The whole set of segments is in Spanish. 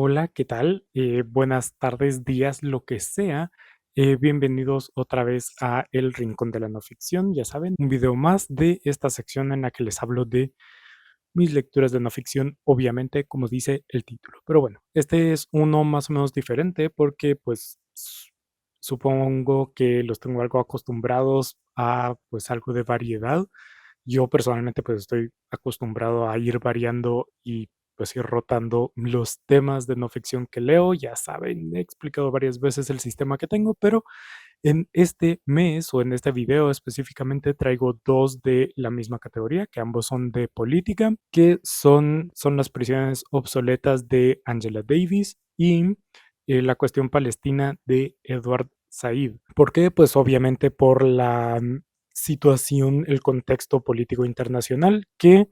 Hola, ¿qué tal? Buenas tardes, días, lo que sea. Bienvenidos otra vez a El Rincón de la No Ficción. Ya saben, un video más de esta sección en la que les hablo de mis lecturas de no ficción, obviamente, como dice el título. Pero bueno, este es uno más o menos diferente porque, pues, supongo que los tengo algo acostumbrados a, pues, algo de variedad. Yo personalmente pues estoy acostumbrado a ir variando y pues ir rotando los temas de no ficción que leo. Ya saben, he explicado varias veces el sistema que tengo, pero en este mes o en este video específicamente traigo dos de la misma categoría, que ambos son de política, que son las prisiones obsoletas de Angela Davis y la cuestión palestina de Edward Said. ¿Por qué? Pues obviamente por la situación, el contexto político internacional que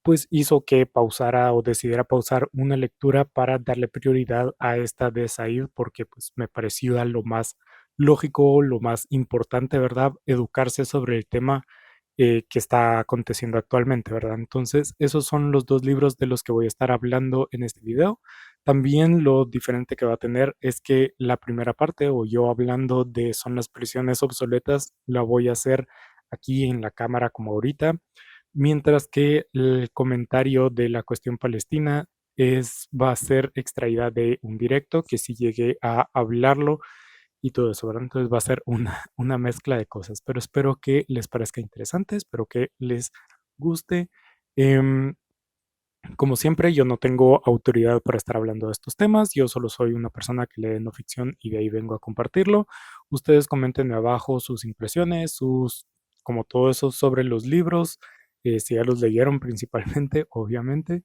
pues hizo que pausara o decidiera pausar una lectura para darle prioridad a esta de Said porque pues me parecía lo más lógico, lo más importante, ¿verdad? Educarse sobre el tema que está aconteciendo actualmente, ¿verdad? Entonces, esos son los dos libros de los que voy a estar hablando en este video. También lo diferente que va a tener es que la primera parte, o yo hablando de son las prisiones obsoletas, la voy a hacer aquí en la cámara como ahorita, mientras que el comentario de la cuestión palestina va a ser extraída de un directo que sí llegué a hablarlo y todo eso, ¿verdad? Entonces va a ser una mezcla de cosas, pero espero que les parezca interesante, espero que les guste. Em, Como siempre, yo no tengo autoridad para estar hablando de estos temas, yo solo soy una persona que lee no ficción y de ahí vengo a compartirlo. Ustedes comenten abajo sus impresiones, como todo eso sobre los libros, si ya los leyeron principalmente, obviamente.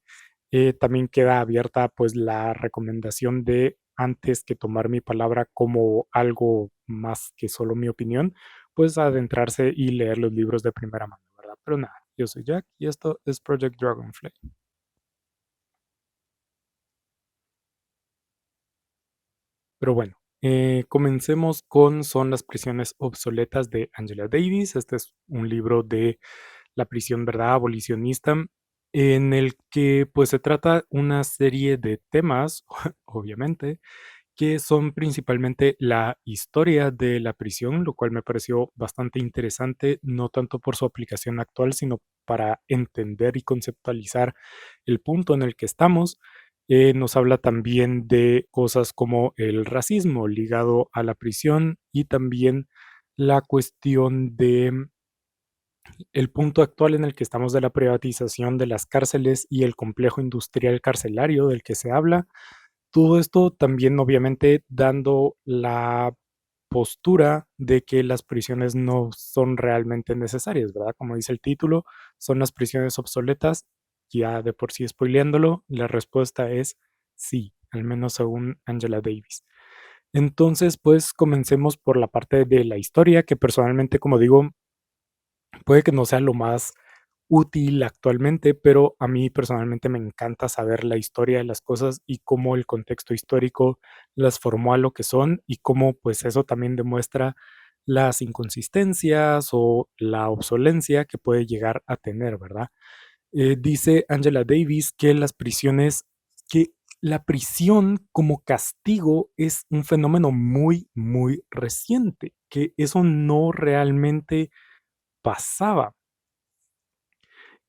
También queda abierta pues la recomendación de antes que tomar mi palabra como algo más que solo mi opinión, pues adentrarse y leer los libros de primera mano, ¿verdad? Pero nada, yo soy Jack y esto es Project Dragonfly. Pero bueno, comencemos con Son las prisiones obsoletas de Angela Davis. Este es un libro de la prisión, ¿verdad? Abolicionista, en el que pues se trata una serie de temas, obviamente, que son principalmente la historia de la prisión, lo cual me pareció bastante interesante, no tanto por su aplicación actual, sino para entender y conceptualizar el punto en el que estamos. Nos habla también de cosas como el racismo ligado a la prisión y también la cuestión de el punto actual en el que estamos de la privatización de las cárceles y el complejo industrial carcelario del que se habla. Todo esto también obviamente dando la postura de que las prisiones no son realmente necesarias, ¿verdad? Como dice el título, son las prisiones obsoletas. Ya de por sí spoileándolo, la respuesta es sí, al menos según Angela Davis. Entonces, pues comencemos por la parte de la historia, que personalmente, como digo, puede que no sea lo más útil actualmente, pero a mí personalmente me encanta saber la historia de las cosas y cómo el contexto histórico las formó a lo que son y cómo pues eso también demuestra las inconsistencias o la obsolencia que puede llegar a tener, ¿verdad? Dice Angela Davis que que la prisión como castigo es un fenómeno muy, muy reciente, que eso no realmente pasaba.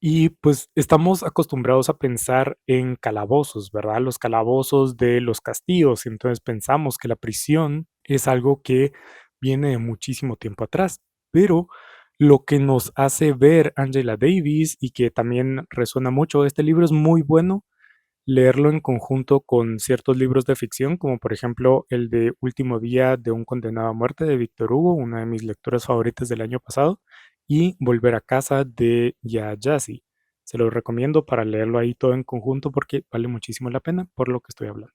Y pues estamos acostumbrados a pensar en calabozos, ¿verdad? Los calabozos de los castigos. Entonces pensamos que la prisión es algo que viene de muchísimo tiempo atrás. Pero lo que nos hace ver Angela Davis y que también resuena mucho, este libro es muy bueno leerlo en conjunto con ciertos libros de ficción, como por ejemplo el de Último Día de un Condenado a Muerte de Víctor Hugo, una de mis lecturas favoritas del año pasado, y Volver a Casa de Ya Yassi. Se lo recomiendo para leerlo ahí todo en conjunto porque vale muchísimo la pena por lo que estoy hablando.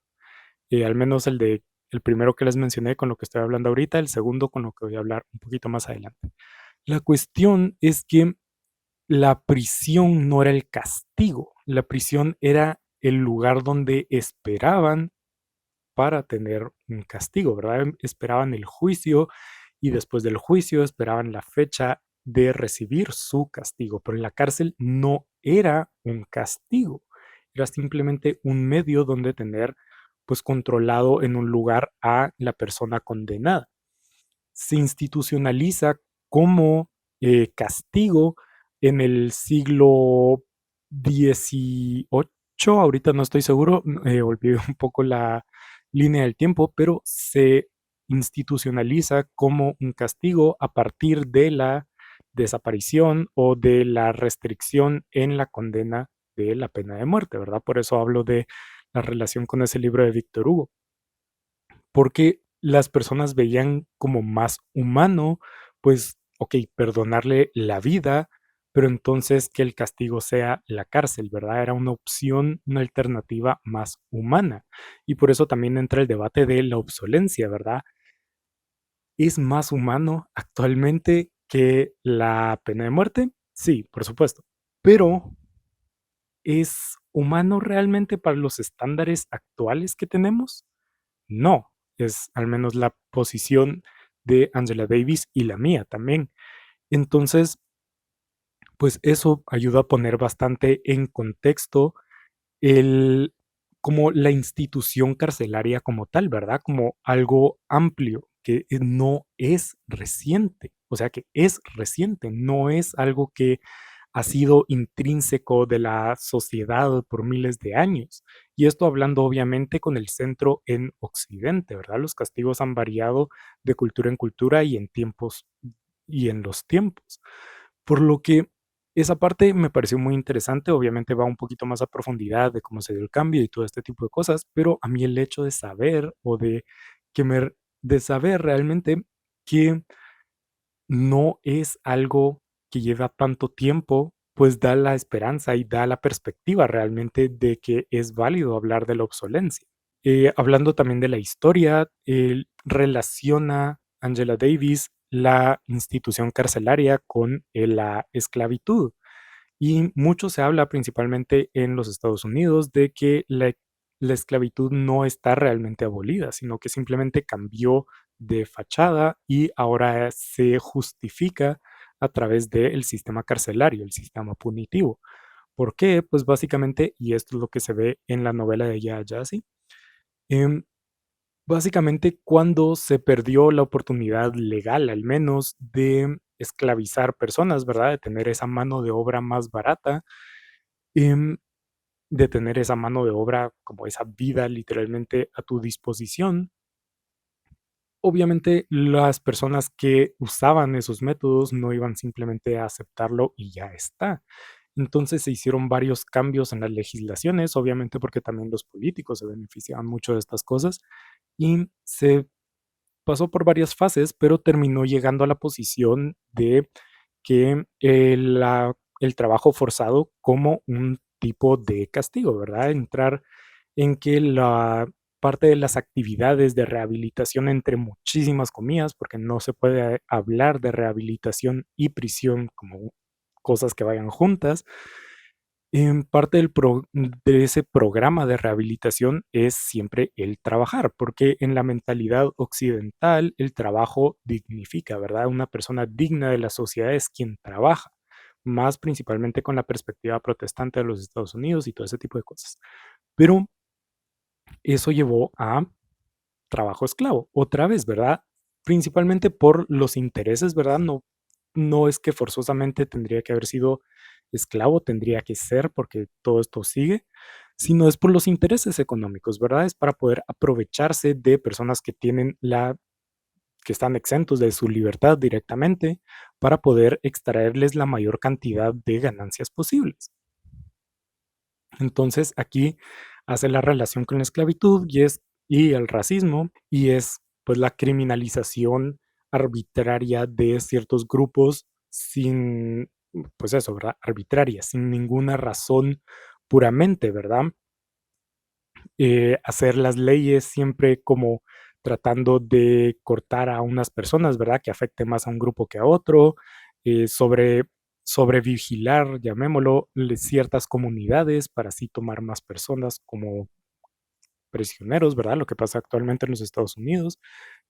Al menos el primero que les mencioné con lo que estoy hablando ahorita, el segundo con lo que voy a hablar un poquito más adelante. La cuestión es que la prisión no era el castigo, la prisión era el lugar donde esperaban para tener un castigo, ¿verdad? Esperaban el juicio y después del juicio esperaban la fecha de recibir su castigo, pero en la cárcel no era un castigo, era simplemente un medio donde tener pues controlado en un lugar a la persona condenada. Se institucionaliza como castigo en el siglo XVIII, ahorita no estoy seguro, olvidé un poco la línea del tiempo, pero se institucionaliza como un castigo a partir de la desaparición o de la restricción en la condena de la pena de muerte, ¿verdad? Por eso hablo de la relación con ese libro de Víctor Hugo, porque las personas veían como más humano, pues, ok, perdonarle la vida, pero entonces que el castigo sea la cárcel, ¿verdad? Era una opción, una alternativa más humana. Y por eso también entra el debate de la obsolencia, ¿verdad? ¿Es más humano actualmente que la pena de muerte? Sí, por supuesto. Pero ¿es humano realmente para los estándares actuales que tenemos? No, es al menos la posición de Angela Davis y la mía también. Entonces, pues eso ayuda a poner bastante en contexto el como la institución carcelaria como tal, ¿verdad? Como algo amplio que no es reciente, o sea que es reciente, no es algo que ha sido intrínseco de la sociedad por miles de años. Y esto hablando obviamente con el centro en Occidente, ¿verdad? Los castigos han variado de cultura en cultura y en tiempos y en los tiempos. Por lo que esa parte me pareció muy interesante, obviamente va un poquito más a profundidad de cómo se dio el cambio y todo este tipo de cosas, pero a mí el hecho de saber o de que me de saber realmente que no es algo que lleva tanto tiempo, pues da la esperanza y da la perspectiva realmente de que es válido hablar de la obsolencia. Hablando también de la historia, relaciona Angela Davis la institución carcelaria con la esclavitud. Y mucho se habla principalmente en los Estados Unidos de que la esclavitud no está realmente abolida, sino que simplemente cambió de fachada y ahora se justifica a través del sistema carcelario, el sistema punitivo. ¿Por qué? Pues básicamente, y esto es lo que se ve en la novela de Yaa Gyasi, em, básicamente cuando se perdió la oportunidad legal, al menos, de esclavizar personas, ¿verdad? De tener esa mano de obra más barata, em, de tener esa mano de obra, como esa vida literalmente a tu disposición. Obviamente las personas que usaban esos métodos no iban simplemente a aceptarlo y ya está. Entonces se hicieron varios cambios en las legislaciones, obviamente porque también los políticos se beneficiaban mucho de estas cosas y se pasó por varias fases, pero terminó llegando a la posición de que el trabajo forzado como un tipo de castigo, ¿verdad? Entrar en que la parte de las actividades de rehabilitación, entre muchísimas comillas, porque no se puede hablar de rehabilitación y prisión como cosas que vayan juntas, en parte de ese programa de rehabilitación es siempre el trabajar, porque en la mentalidad occidental el trabajo dignifica, ¿verdad? Una persona digna de la sociedad es quien trabaja, más principalmente con la perspectiva protestante de los Estados Unidos y todo ese tipo de cosas. Pero eso llevó a trabajo esclavo, otra vez, ¿verdad? Principalmente por los intereses, ¿verdad? No, no es que forzosamente tendría que haber sido esclavo, tendría que ser porque todo esto sigue, sino es por los intereses económicos, ¿verdad? Es para poder aprovecharse de personas que tienen que están exentos de su libertad directamente para poder extraerles la mayor cantidad de ganancias posibles. Entonces aquí hace la relación con la esclavitud y el racismo y es pues la criminalización arbitraria de ciertos grupos sin, pues eso, ¿verdad? Arbitraria, sin ninguna razón puramente, ¿verdad? Hacer las leyes siempre como tratando de cortar a unas personas, ¿verdad? Que afecte más a un grupo que a otro, sobre vigilar, llamémoslo, ciertas comunidades para así tomar más personas como prisioneros, ¿verdad? Lo que pasa actualmente en los Estados Unidos,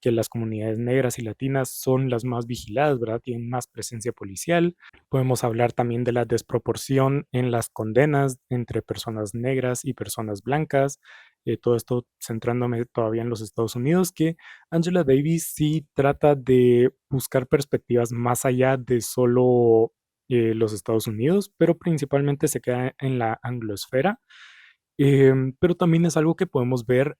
que las comunidades negras y latinas son las más vigiladas, ¿verdad? Tienen más presencia policial. Podemos hablar también de la desproporción en las condenas entre personas negras y personas blancas. todo esto centrándome todavía en los Estados Unidos, que Angela Davis sí trata de buscar perspectivas más allá de solo los Estados Unidos, pero principalmente se queda en la anglosfera. Pero también es algo que podemos ver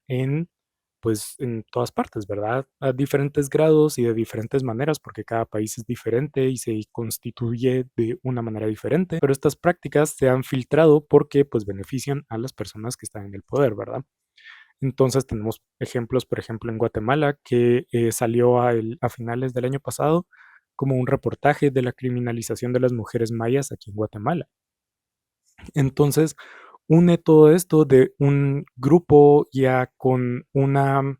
pues, en todas partes, ¿verdad? A diferentes grados y de diferentes maneras, porque cada país es diferente y se constituye de una manera diferente, pero estas prácticas se han filtrado porque pues benefician a las personas que están en el poder, ¿verdad? Entonces tenemos ejemplos, por ejemplo, en Guatemala, que salió a finales del año pasado como un reportaje de la criminalización de las mujeres mayas aquí en Guatemala. Entonces, une todo esto de un grupo ya con una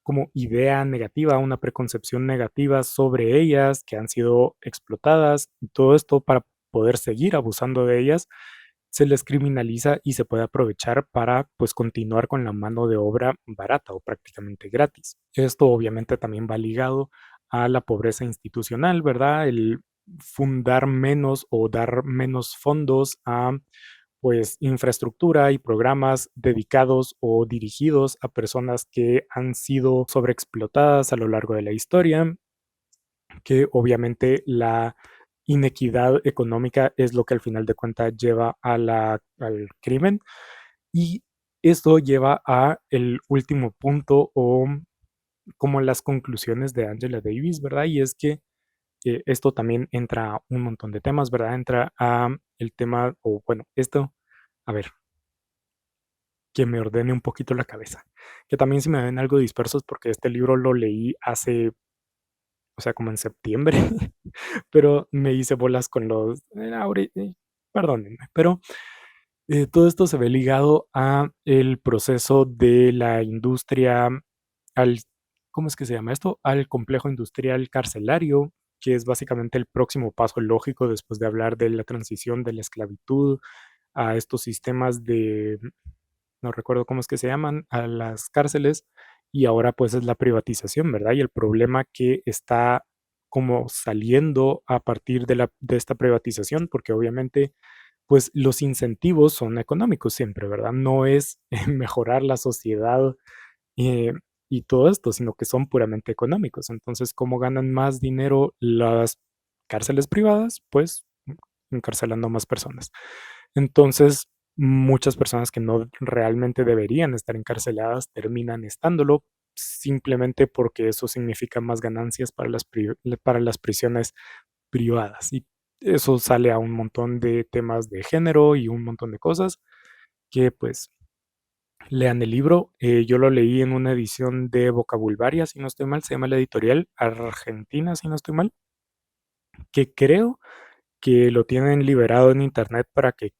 como idea negativa, una preconcepción negativa sobre ellas, que han sido explotadas, y todo esto para poder seguir abusando de ellas, se les criminaliza y se puede aprovechar para pues continuar con la mano de obra barata o prácticamente gratis. Esto obviamente también va ligado a la pobreza institucional, ¿verdad? El fundar menos o dar menos fondos a pues infraestructura y programas dedicados o dirigidos a personas que han sido sobreexplotadas a lo largo de la historia, que obviamente la inequidad económica es lo que al final de cuentas lleva al crimen. Y esto lleva a el último punto o como las conclusiones de Angela Davis, ¿verdad? Y es que esto también entra a un montón de temas, ¿verdad? Entra a el tema, o bueno, esto, a ver, que me ordene un poquito la cabeza. Que también se me ven algo dispersos porque este libro lo leí hace, o sea, como en septiembre, pero me hice bolas con perdónenme, pero todo esto se ve ligado a el proceso de la industria, al, ¿cómo es que se llama esto? Al complejo industrial carcelario, que es básicamente el próximo paso lógico después de hablar de la transición de la esclavitud a estos sistemas de, no recuerdo cómo es que se llaman, a las cárceles, y ahora pues es la privatización, ¿verdad? Y el problema que está como saliendo a partir de esta privatización, porque obviamente pues los incentivos son económicos siempre, ¿verdad? No es mejorar la sociedad eh, y todo esto, sino que son puramente económicos. Entonces, ¿cómo ganan más dinero las cárceles privadas? Pues encarcelando más personas. Entonces, muchas personas que no realmente deberían estar encarceladas terminan estándolo simplemente porque eso significa más ganancias para para las prisiones privadas. Y eso sale a un montón de temas de género y un montón de cosas que pues lean el libro. Yo lo leí en una edición de Vocabulvaria, si no estoy mal, se llama la editorial Argentina, si no estoy mal, que creo que lo tienen liberado en internet para que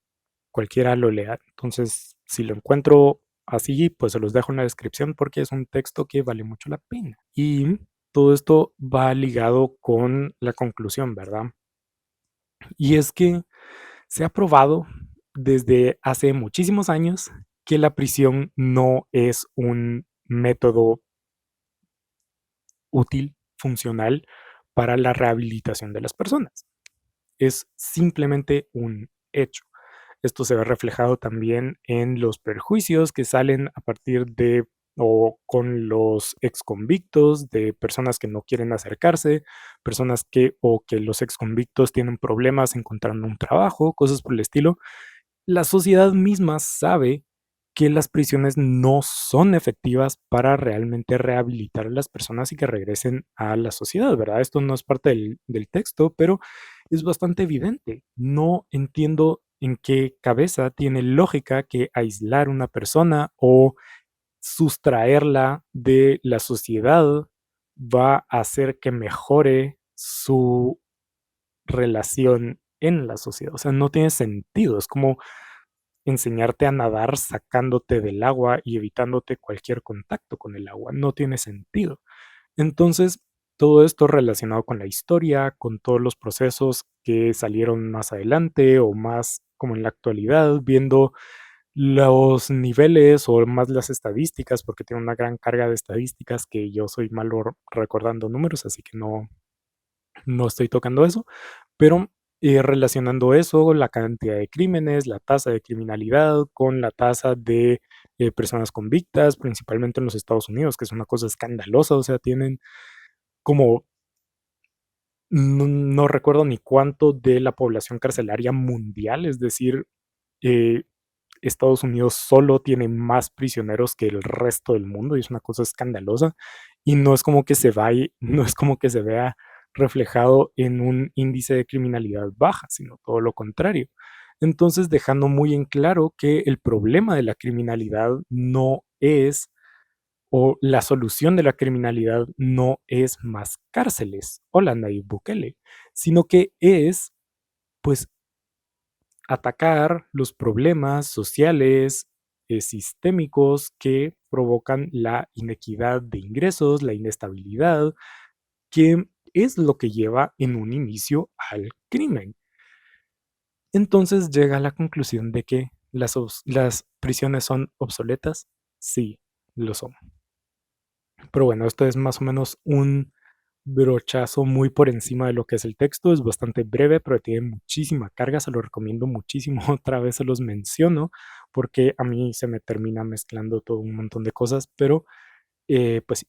cualquiera lo lea. Entonces, si lo encuentro así, pues se los dejo en la descripción porque es un texto que vale mucho la pena. Y todo esto va ligado con la conclusión, ¿verdad? Y es que se ha probado desde hace muchísimos años que la prisión no es un método útil, funcional para la rehabilitación de las personas. Es simplemente un hecho. Esto se ve reflejado también en los perjuicios que salen a partir de o con los exconvictos, de personas que no quieren acercarse, personas que o que los exconvictos tienen problemas encontrando un trabajo, cosas por el estilo. La sociedad misma sabe que las prisiones no son efectivas para realmente rehabilitar a las personas y que regresen a la sociedad, ¿verdad? Esto no es parte del texto, pero es bastante evidente. No entiendo en qué cabeza tiene lógica que aislar una persona o sustraerla de la sociedad va a hacer que mejore su relación en la sociedad. O sea, no tiene sentido. Es como enseñarte a nadar sacándote del agua y evitándote cualquier contacto con el agua. No tiene sentido. Entonces, todo esto relacionado con la historia, con todos los procesos que salieron más adelante o más como en la actualidad, viendo los niveles o más las estadísticas, porque tiene una gran carga de estadísticas que yo soy malo recordando números, así que no estoy tocando eso, pero relacionando eso, la cantidad de crímenes, la tasa de criminalidad con la tasa de personas convictas, principalmente en los Estados Unidos, que es una cosa escandalosa. O sea, tienen como, no recuerdo ni cuánto de la población carcelaria mundial, es decir, eh, Estados Unidos solo tiene más prisioneros que el resto del mundo y es una cosa escandalosa, y no es como que no es como que se vea reflejado en un índice de criminalidad baja, sino todo lo contrario. Entonces, dejando muy en claro que el problema de la criminalidad no es, o la solución de la criminalidad no es más cárceles, hola Nayib Bukele, sino que es, pues, atacar los problemas sociales, sistémicos que provocan la inequidad de ingresos, la inestabilidad, que es lo que lleva en un inicio al crimen. Entonces llega a la conclusión de que las prisiones son obsoletas. Sí, lo son. Pero bueno, esto es más o menos un brochazo muy por encima de lo que es el texto. Es bastante breve, pero tiene muchísima carga. Se lo recomiendo muchísimo. Otra vez se los menciono porque a mí se me termina mezclando todo un montón de cosas, pero pues sí,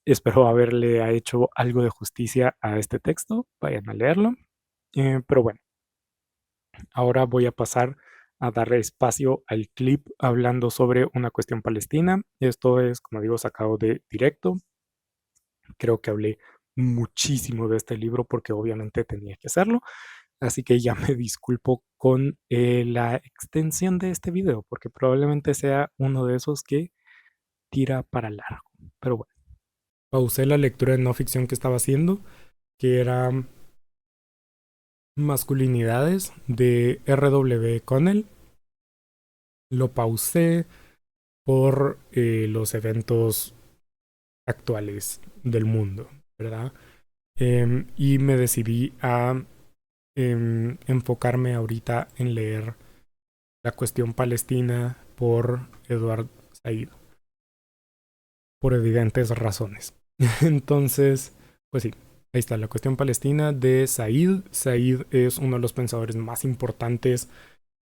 espero haberle hecho algo de justicia a este texto. Vayan a leerlo. Pero bueno, ahora voy a pasar a darle espacio al clip hablando sobre una cuestión palestina. Esto es, como digo, sacado de directo. Creo que hablé muchísimo de este libro porque obviamente tenía que hacerlo. Así que ya me disculpo con la extensión de este video porque probablemente sea uno de esos que tira para largo. Pero bueno, pausé la lectura de no ficción que estaba haciendo, que era Masculinidades de R.W. Connell. Lo pausé por los eventos actuales del mundo, ¿verdad? Y me decidí a enfocarme ahorita en leer La cuestión palestina por Edward Said, por evidentes razones. Entonces, pues sí, ahí está, La cuestión palestina de Said. Said es uno de los pensadores más importantes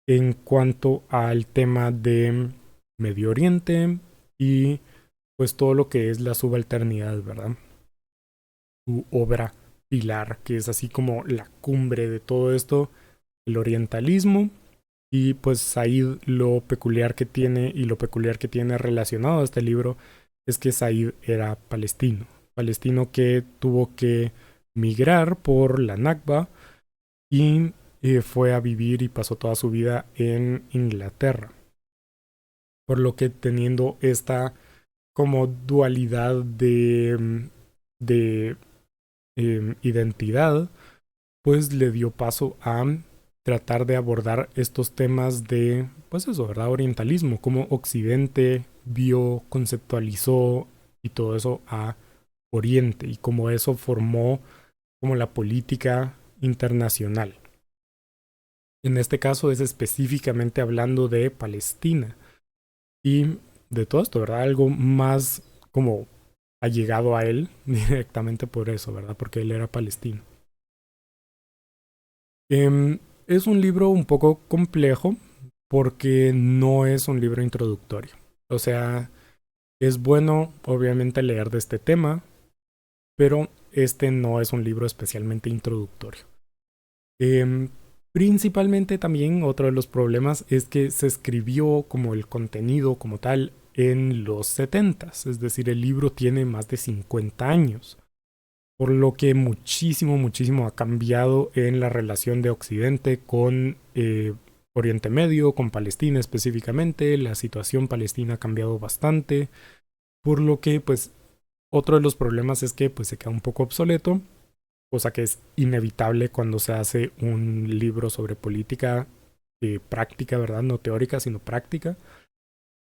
en cuanto al tema de Medio Oriente y pues todo lo que es la subalternidad, ¿verdad? Su obra pilar, que es así como la cumbre de todo esto, el orientalismo. Y pues Said, lo peculiar que tiene y lo peculiar que tiene relacionado a este libro es que Said era palestino, palestino que tuvo que migrar por la Nakba y fue a vivir y pasó toda su vida en Inglaterra. Por lo que teniendo esta como dualidad de identidad, pues le dio paso a tratar de abordar estos temas de, pues eso, ¿verdad? Orientalismo, cómo Occidente vio, conceptualizó y todo eso a Oriente y cómo eso formó como la política internacional. En este caso es específicamente hablando de Palestina y de todo esto, ¿verdad? Algo más como allegado a él directamente por eso, ¿verdad? Porque él era palestino. Es un libro un poco complejo porque no es un libro introductorio. O sea, es bueno obviamente leer de este tema, pero este no es un libro especialmente introductorio. Em, Principalmente también otro de los problemas es que se escribió como el contenido como tal en los 70s, es decir, el libro tiene más de 50 años. Por lo que muchísimo ha cambiado en la relación de Occidente con Oriente Medio, con Palestina específicamente. La situación palestina ha cambiado bastante, por lo que pues otro de los problemas es que pues se queda un poco obsoleto, cosa que es inevitable cuando se hace un libro sobre política práctica, ¿verdad? No teórica, sino práctica.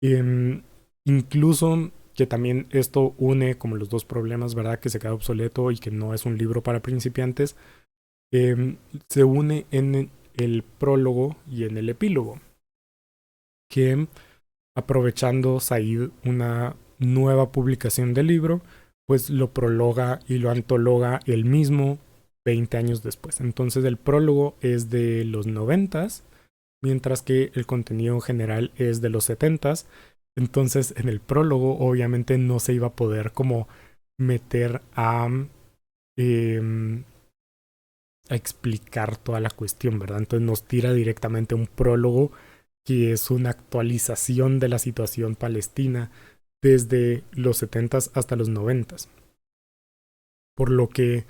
Em, Incluso que también esto une como los dos problemas, ¿verdad? Que se queda obsoleto y que no es un libro para principiantes. Se une en el prólogo y en el epílogo. Que aprovechando Said una nueva publicación del libro, pues lo prologa y lo antologa él mismo 20 años después. Entonces el prólogo es de los 90s, mientras que el contenido en general es de los 70s. Entonces, en el prólogo, obviamente no se iba a poder como meter em, a explicar toda la cuestión, ¿verdad? Entonces nos tira directamente un prólogo que es una actualización de la situación palestina desde los 70s hasta los 90s. Por lo que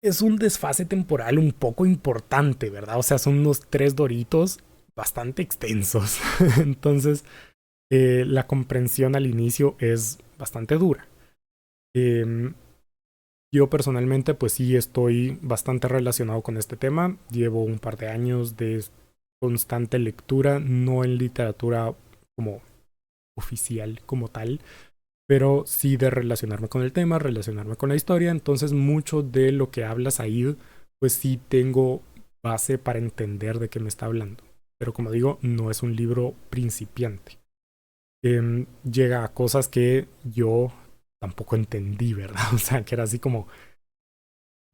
es un desfase temporal un poco importante, ¿verdad? O sea, son unos 3 doritos bastante extensos. Entonces, la comprensión al inicio es bastante dura. Em, yo personalmente, pues sí, estoy bastante relacionado con este tema. Llevo un par de años de constante lectura, no en literatura como oficial como tal, pero sí de relacionarme con el tema, relacionarme con la historia. Entonces mucho de lo que habla Said, pues sí tengo base para entender de qué me está hablando. Pero como digo, no es un libro principiante. Llega a cosas que yo tampoco entendí, ¿verdad? O sea, que era así como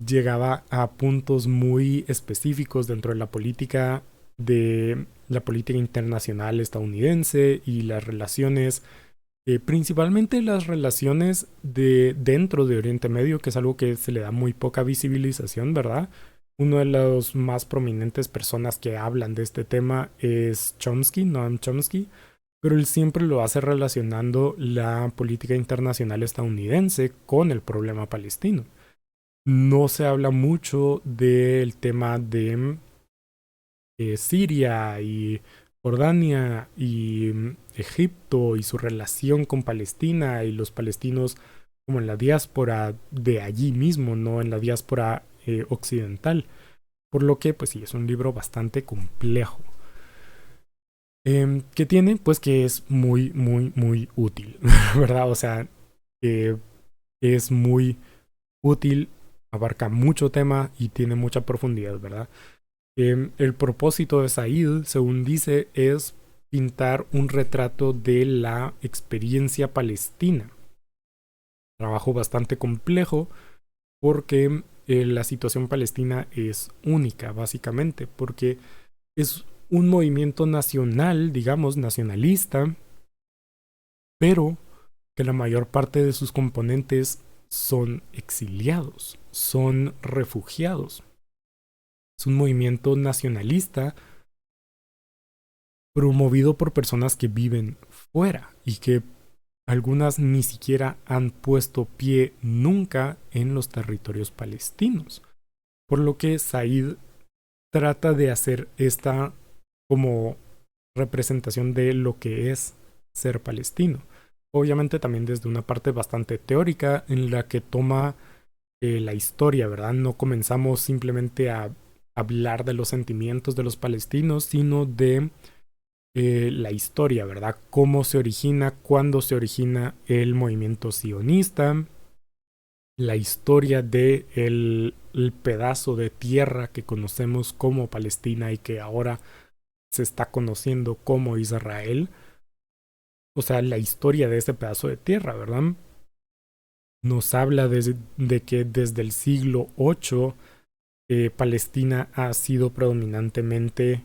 llegaba a puntos muy específicos dentro de la política internacional estadounidense y las relaciones, principalmente las relaciones de dentro de Oriente Medio, que es algo que se le da muy poca visibilización, ¿verdad? Uno de los más prominentes personas que hablan de este tema es Chomsky, Noam Chomsky, pero él siempre lo hace relacionando la política internacional estadounidense con el problema palestino. No se habla mucho del tema de Siria y Jordania y Egipto y su relación con Palestina y los palestinos como en la diáspora de allí mismo, no en la diáspora occidental. Por lo que, pues sí, es un libro bastante complejo. ¿Qué tiene? Pues que es muy, muy, muy útil, ¿verdad? O sea, eh, es muy útil, abarca mucho tema y tiene mucha profundidad, ¿verdad? El propósito de Said, según dice, es pintar un retrato de la experiencia palestina. Trabajo bastante complejo porque la situación palestina es única, básicamente, porque es un movimiento nacional, digamos, nacionalista, pero que la mayor parte de sus componentes son exiliados, son refugiados. Es un movimiento nacionalista promovido por personas que viven fuera y que algunas ni siquiera han puesto pie nunca en los territorios palestinos. Por lo que Said trata de hacer esta como representación de lo que es ser palestino. Obviamente también desde una parte bastante teórica en la que toma la historia, ¿verdad? No comenzamos simplemente a hablar de los sentimientos de los palestinos, sino de la historia, ¿verdad? Cómo se origina, cuándo se origina el movimiento sionista, la historia de el pedazo de tierra que conocemos como Palestina y que ahora se está conociendo como Israel. O sea, la historia de ese pedazo de tierra, ¿verdad? Nos habla de que desde el siglo VIII Palestina ha sido predominantemente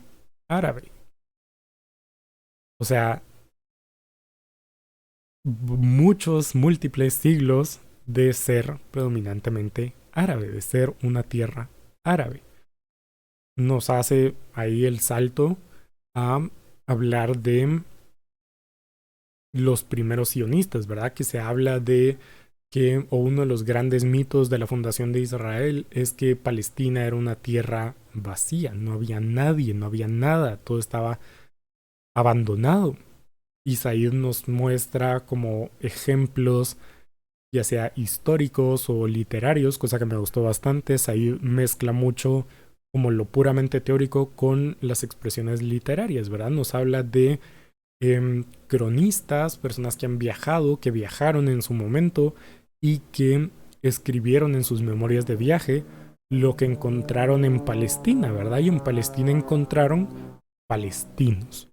árabe. O sea, muchos, múltiples siglos de ser predominantemente árabe, de ser una tierra árabe. Nos hace ahí el salto a hablar de los primeros sionistas, ¿verdad? Que se habla de que, o uno de los grandes mitos de la fundación de Israel es que Palestina era una tierra vacía, no había nadie, no había nada, todo estaba abandonado. Y Said nos muestra como ejemplos, ya sea históricos o literarios, cosa que me gustó bastante. Said mezcla mucho como lo puramente teórico con las expresiones literarias, ¿verdad? Nos habla de cronistas, personas que han viajado, que viajaron en su momento y que escribieron en sus memorias de viaje lo que encontraron en Palestina, ¿verdad? Y en Palestina encontraron palestinos.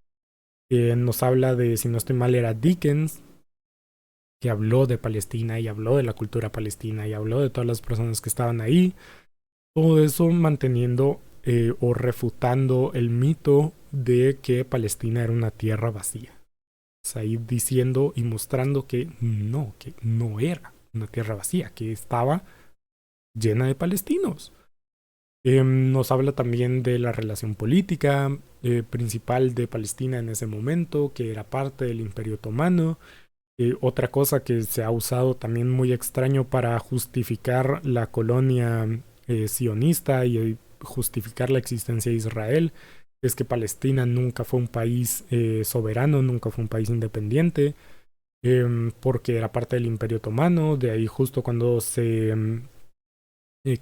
Nos habla de, si no estoy mal, era Dickens, que habló de Palestina y habló de la cultura palestina y habló de todas las personas que estaban ahí. Todo eso manteniendo o refutando el mito de que Palestina era una tierra vacía. Said diciendo y mostrando que no era una tierra vacía, que estaba llena de palestinos. Nos habla también de la relación política principal de Palestina en ese momento, que era parte del Imperio Otomano. Otra cosa que se ha usado también muy extraño para justificar la colonia sionista y justificar la existencia de Israel es que Palestina nunca fue un país soberano, nunca fue un país independiente, porque era parte del Imperio Otomano. De ahí justo cuando se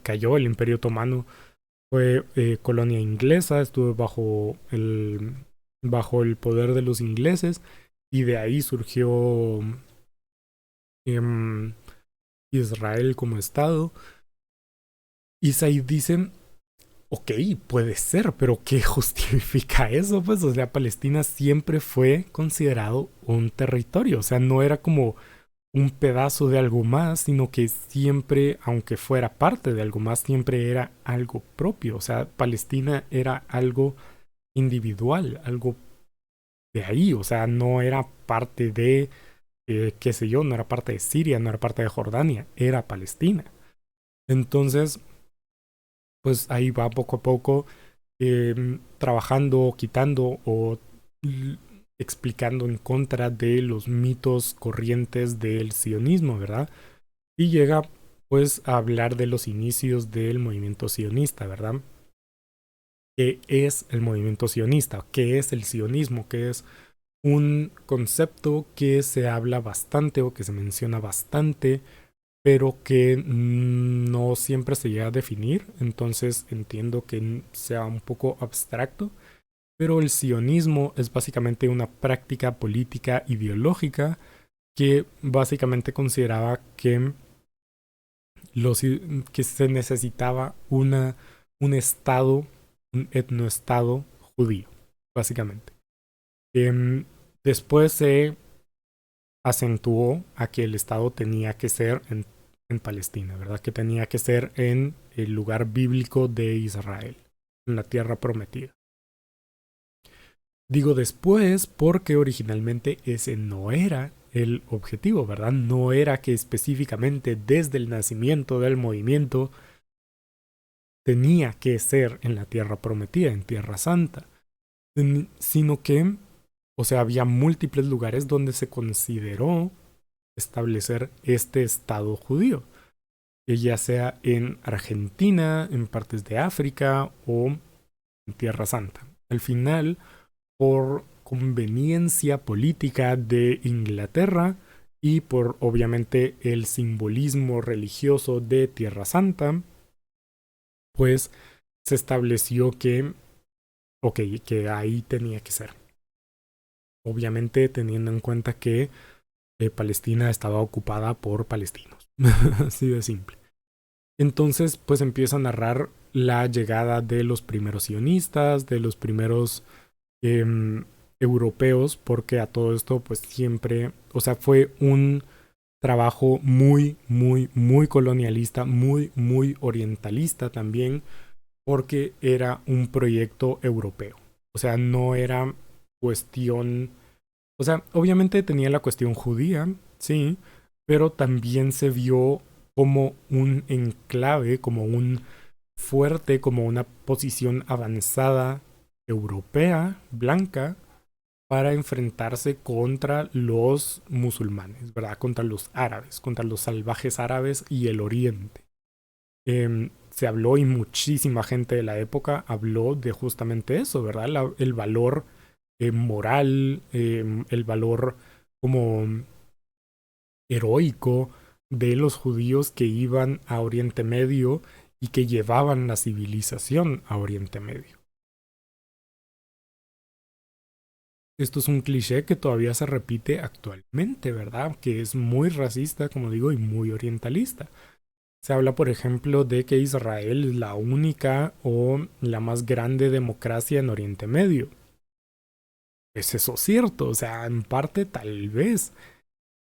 cayó el Imperio Otomano fue colonia inglesa, estuvo bajo el poder de los ingleses y de ahí surgió em, Israel como Estado. Y Said dice, ok, puede ser, pero ¿qué justifica eso? Pues, o sea, Palestina siempre fue considerado un territorio, o sea, no era como un pedazo de algo más, sino que siempre, aunque fuera parte de algo más, siempre era algo propio, o sea, Palestina era algo individual, algo de ahí, o sea, no era parte de, qué sé yo, no era parte de Siria, no era parte de Jordania, era Palestina. Entonces, pues ahí va poco a poco trabajando, quitando o explicando en contra de los mitos corrientes del sionismo, ¿verdad? Y llega pues a hablar de los inicios del movimiento sionista, ¿verdad? ¿Qué es el movimiento sionista? ¿Qué es el sionismo? ¿Qué es un concepto que se habla bastante o que se menciona bastante, pero que no siempre se llega a definir? Entonces entiendo que sea un poco abstracto, pero el sionismo es básicamente una práctica política ideológica que básicamente consideraba que se necesitaba un estado, un etnoestado judío, básicamente. Em, Después se acentuó a que el estado tenía que ser en Palestina, ¿verdad? Que tenía que ser en el lugar bíblico de Israel, en la tierra prometida. Digo después porque originalmente ese no era el objetivo, ¿verdad? No era que específicamente desde el nacimiento del movimiento tenía que ser en la tierra prometida, en Tierra Santa, sino que, o sea, había múltiples lugares donde se consideró establecer este estado judío, que ya sea en Argentina, en partes de África o en Tierra Santa. Al final, por conveniencia política de Inglaterra y por obviamente el simbolismo religioso de Tierra Santa, pues se estableció que, ok, que ahí tenía que ser. Obviamente teniendo en cuenta que Palestina estaba ocupada por palestinos. Así de simple. Entonces, pues empieza a narrar la llegada de los primeros sionistas, de los primeros eh, europeos, porque a todo esto, pues siempre, o sea, fue un trabajo muy, muy, muy colonialista, muy, muy orientalista también, porque era un proyecto europeo. O sea, no era cuestión, o sea, obviamente tenía la cuestión judía, sí, pero también se vio como un enclave, como un fuerte, como una posición avanzada europea, blanca, para enfrentarse contra los musulmanes, ¿verdad? Contra los árabes, contra los salvajes árabes y el oriente. Se habló y muchísima gente de la época habló de justamente eso, ¿verdad? El valor moral, el valor como heroico de los judíos que iban a Oriente Medio y que llevaban la civilización a Oriente Medio. Esto es un cliché que todavía se repite actualmente, ¿verdad? Que es muy racista, como digo, y muy orientalista. Se habla, por ejemplo, de que Israel es la única o la más grande democracia en Oriente Medio. ¿Es eso cierto? O sea, en parte tal vez.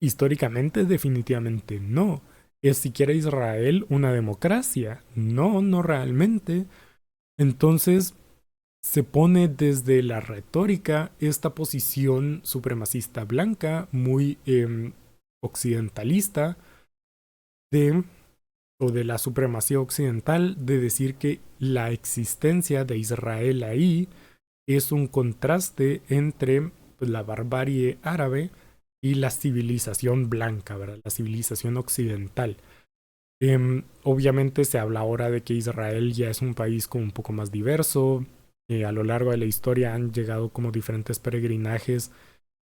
Históricamente, definitivamente no. ¿Es siquiera Israel una democracia? No, no realmente. Entonces, se pone desde la retórica esta posición supremacista blanca, muy occidentalista, de, o de la supremacía occidental, de decir que la existencia de Israel ahí es un contraste entre pues, la barbarie árabe y la civilización blanca, ¿verdad? La civilización occidental. Obviamente se habla ahora de que Israel ya es un país como un poco más diverso. A lo largo de la historia han llegado como diferentes peregrinajes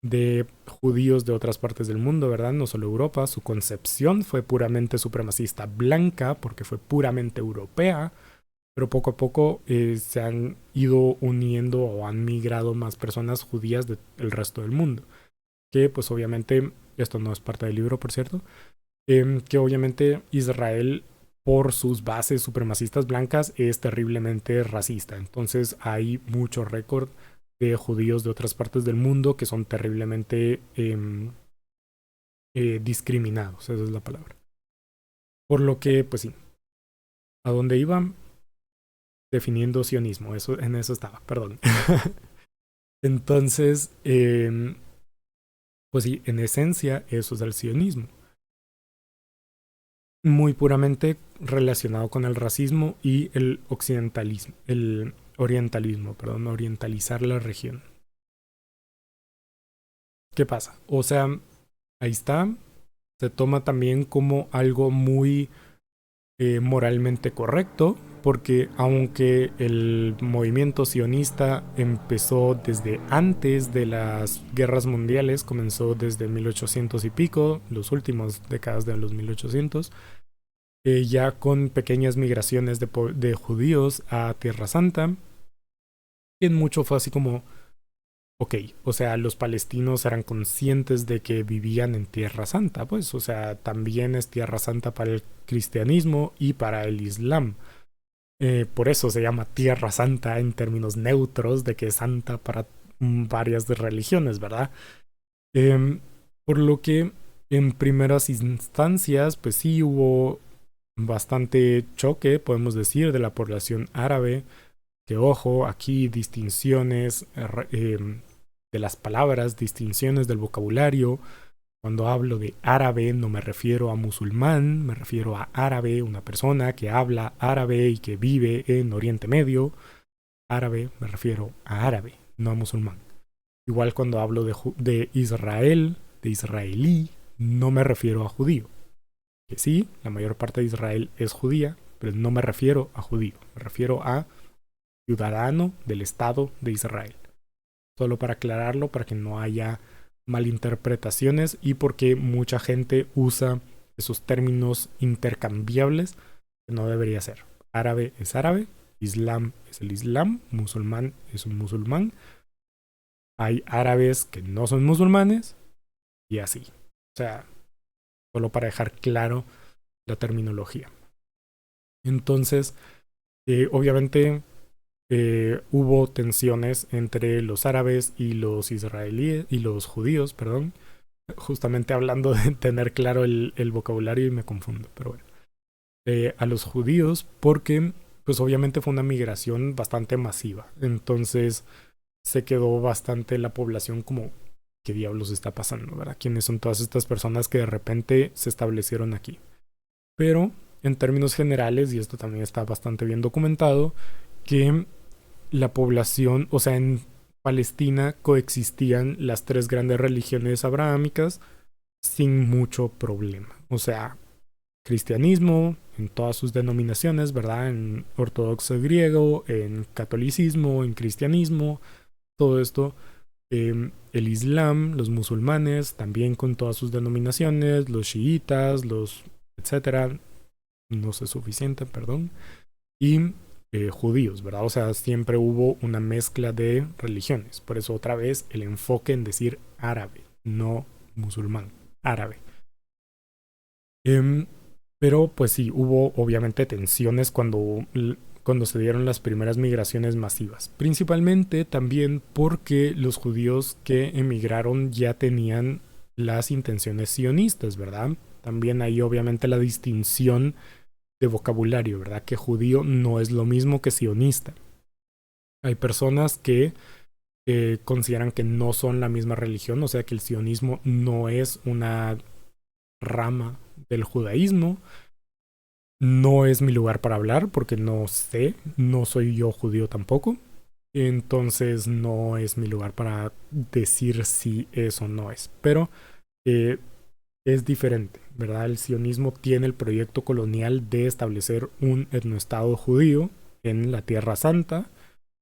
de judíos de otras partes del mundo, ¿verdad? No solo Europa. Su concepción fue puramente supremacista blanca porque fue puramente europea, pero poco a poco se han ido uniendo o han migrado más personas judías del resto del mundo. Que pues obviamente, esto no es parte del libro, por cierto, que obviamente Israel, por sus bases supremacistas blancas, es terriblemente racista. Entonces hay mucho récord de judíos de otras partes del mundo que son terriblemente discriminados, esa es la palabra. Por lo que, pues sí, a dónde iba definiendo sionismo, eso, en eso estaba, perdón. Entonces, pues sí, en esencia eso es el sionismo. Muy puramente relacionado con el racismo y el occidentalismo, el orientalismo, perdón, orientalizar la región. ¿Qué pasa? O sea, ahí está, se toma también como algo muy moralmente correcto, porque aunque el movimiento sionista empezó desde antes de las guerras mundiales, comenzó desde 1800 y pico, los últimos décadas de los 1800, ya con pequeñas migraciones de judíos a Tierra Santa, y en mucho fue así como, ok, o sea, los palestinos eran conscientes de que vivían en Tierra Santa, pues, o sea, también es Tierra Santa para el cristianismo y para el islam. Por eso se llama Tierra Santa en términos neutros, de que es santa para varias de religiones, ¿verdad? Em, por lo que en primeras instancias, pues sí hubo bastante choque, podemos decir, de la población árabe, que ojo, aquí distinciones de las palabras, distinciones del vocabulario. Cuando hablo de árabe no me refiero a musulmán, me refiero a árabe, una persona que habla árabe y que vive en Oriente Medio. Árabe me refiero a árabe, no a musulmán. Igual cuando hablo de Israel, de israelí, no me refiero a judío. Que sí, la mayor parte de Israel es judía, pero no me refiero a judío, me refiero a ciudadano del Estado de Israel. Solo para aclararlo, para que no haya malinterpretaciones y porque mucha gente usa esos términos intercambiables que no debería ser. Árabe es árabe, islam es el islam, musulmán es un musulmán. Hay árabes que no son musulmanes y así. O sea, solo para dejar claro la terminología. Entonces, obviamente hubo tensiones entre los árabes y los israelíes y los judíos, perdón, justamente hablando de tener claro el vocabulario y me confundo, pero bueno. A los judíos porque pues obviamente fue una migración bastante masiva. Entonces se quedó bastante la población como ¿qué diablos está pasando? ¿Verdad? ¿Quiénes son todas estas personas que de repente se establecieron aquí? Pero en términos generales, y esto también está bastante bien documentado, que la población, o sea, en Palestina coexistían las tres grandes religiones abrahámicas sin mucho problema. O sea, cristianismo en todas sus denominaciones, ¿verdad? En ortodoxo griego, en catolicismo, en cristianismo, todo esto. El islam, los musulmanes, también con todas sus denominaciones, los chiitas, los etcétera, no sé suficiente, perdón. Y judíos, ¿verdad? O sea, siempre hubo una mezcla de religiones. Por eso otra vez el enfoque en decir árabe, no musulmán, árabe. Pero pues sí, hubo obviamente tensiones cuando se dieron las primeras migraciones masivas. Principalmente también porque los judíos que emigraron ya tenían las intenciones sionistas, ¿verdad? También hay obviamente la distinción de vocabulario, ¿verdad? Que judío no es lo mismo que sionista. Hay personas que consideran que no son la misma religión, o sea que el sionismo no es una rama del judaísmo. No es mi lugar para hablar porque no sé, no soy yo judío tampoco. Entonces no es mi lugar para decir si es o no es. Pero eh, es diferente, ¿verdad? El sionismo tiene el proyecto colonial de establecer un etnoestado judío en la Tierra Santa,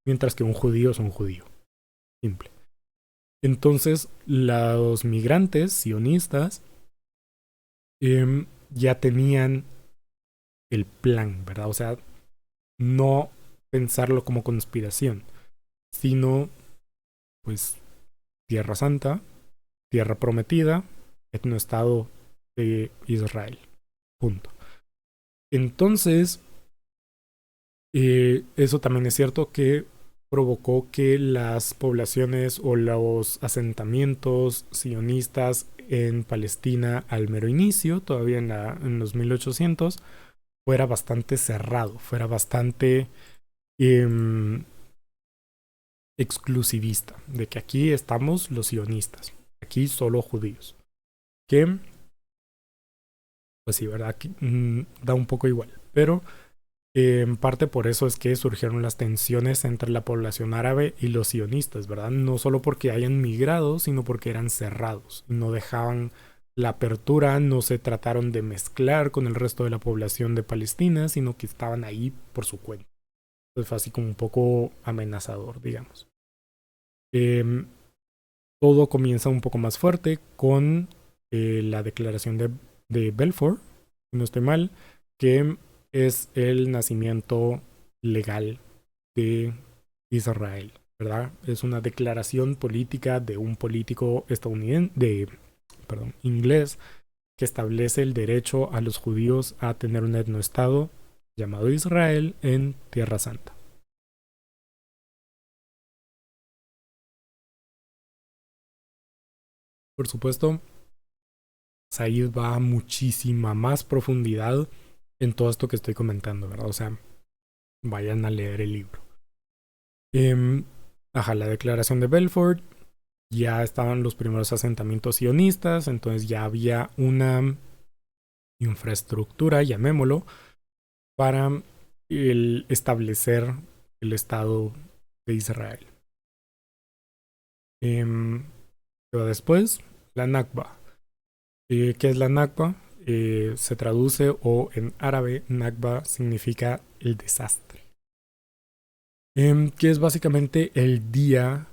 mientras que un judío es un judío. Simple. Entonces, los migrantes sionistas ya tenían el plan, ¿verdad? O sea, no pensarlo como conspiración, sino, pues, Tierra Santa, Tierra Prometida, etnoestado de Israel. Punto. Entonces, eso también es cierto que provocó que las poblaciones o los asentamientos sionistas en Palestina al mero inicio, todavía en los 1800, fuera bastante cerrado, fuera bastante eh, exclusivista, de que aquí estamos los sionistas, aquí solo judíos, que pues sí, ¿verdad? Aquí, da un poco igual, pero en parte por eso es que surgieron las tensiones entre la población árabe y los sionistas, ¿verdad? No solo porque hayan migrado, sino porque eran cerrados, no dejaban la apertura, no se trataron de mezclar con el resto de la población de Palestina, sino que estaban ahí por su cuenta. Entonces fue así como un poco amenazador, digamos. Eh, Todo comienza un poco más fuerte con la declaración de Balfour, si no estoy mal, que es el nacimiento legal de Israel, ¿verdad? Es una declaración política de un político estadounidense, perdón, inglés, que establece el derecho a los judíos a tener un etnoestado llamado Israel en Tierra Santa. Por supuesto, Said va a muchísima más profundidad en todo esto que estoy comentando, ¿verdad? O sea, vayan a leer el libro. Eh, la declaración de Belfort, ya estaban los primeros asentamientos sionistas, entonces ya había una infraestructura, llamémoslo, para establecer el Estado de Israel. Pero después, la Nakba. ¿Qué es la Nakba? Se traduce o en árabe, Nakba significa el desastre. Que es básicamente el día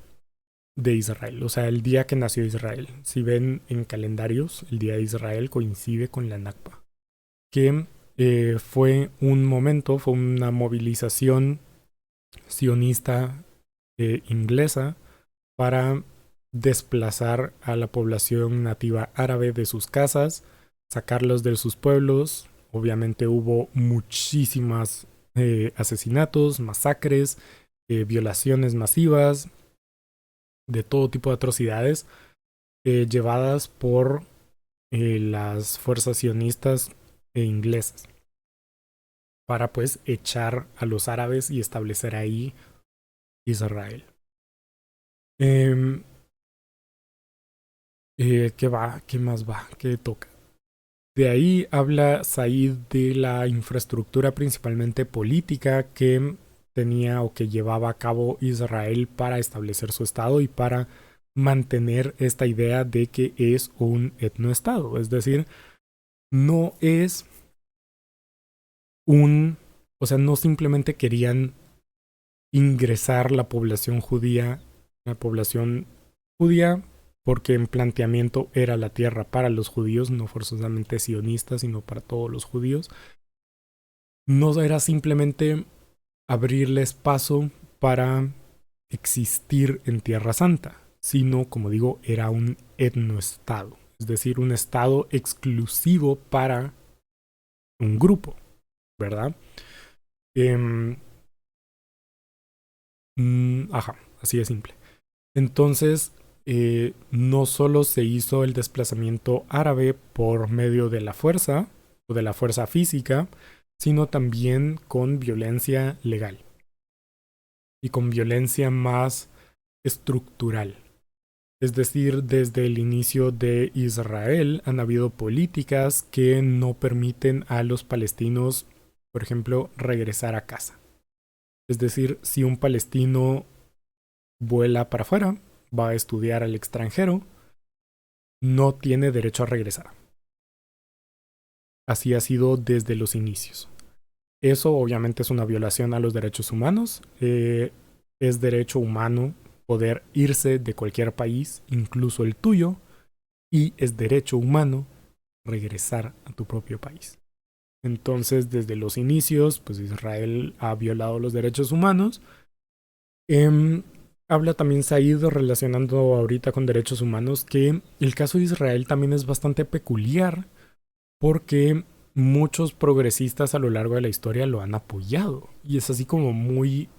de Israel, o sea, el día que nació Israel. Si ven en calendarios, el día de Israel coincide con la Nakba, que fue un momento, fue una movilización sionista inglesa para desplazar a la población nativa árabe de sus casas, sacarlos de sus pueblos. Obviamente hubo muchísimas asesinatos, masacres, violaciones masivas, de todo tipo de atrocidades llevadas por las fuerzas sionistas e inglesas para pues echar a los árabes y establecer ahí Israel. Eh, ¿Qué va? ¿Qué más va? ¿Qué toca? De ahí habla Said de la infraestructura principalmente política que tenía o que llevaba a cabo Israel para establecer su estado y para mantener esta idea de que es un etnoestado. Es decir, no es un, o sea, no simplemente querían ingresar la población judía, porque en planteamiento era la tierra para los judíos, no forzosamente sionistas, sino para todos los judíos. No era simplemente abrirles paso para existir en Tierra Santa, sino, como digo, era un etnoestado, es decir, un estado exclusivo para un grupo, ¿verdad? Eh, Así de simple. Entonces, no solo se hizo el desplazamiento árabe por medio de la fuerza o de la fuerza física, sino también con violencia legal. y con violencia más estructural. Es decir, desde el inicio de Israel han habido políticas que no permiten a los palestinos, por ejemplo, regresar a casa. Es decir, si un palestino vuela para afuera, va a estudiar al extranjero, no tiene derecho a regresar. Así ha sido desde los inicios. Eso obviamente es una violación a los derechos humanos. Es derecho humano poder irse de cualquier país, incluso el tuyo, y es derecho humano regresar a tu propio país. Entonces, desde los inicios, pues Israel ha violado los derechos humanos. Eh, Habla también Said relacionando ahorita con derechos humanos que el caso de Israel también es bastante peculiar porque muchos progresistas a lo largo de la historia lo han apoyado. Y es así como muy